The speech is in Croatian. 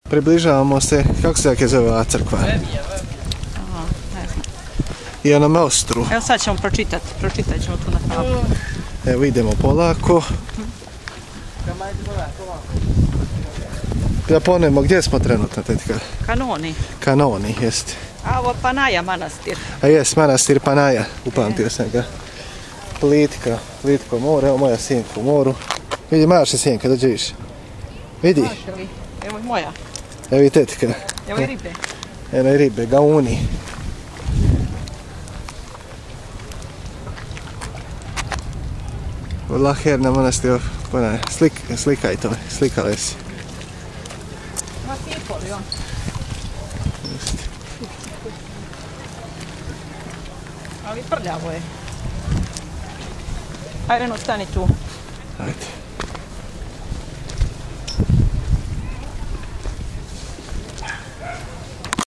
Približavamo se, kako se zove ova crkva? Aha, ne znam. I na Mostru. Evo sad ćemo pročitat ćemo tu na tablu. Evo idemo polako. Da ponemo, gdje smo trenutno, tetka? Kanoni, jeste. A ovo Panaja manastir. A jes, manastir Panaja, upamtio sam ga. Plitko more, evo moja sinka u moru. Vidi, maše sinka, dođe više. Vidi. Evo i moja. Evo i tetka. Evo i ribe. Evo i ribe, gauni. Laherna manastir, slikaj to, slikale si. Ma tipoli, on. Ali prljavo je. Ajde, stani tu. Ajde.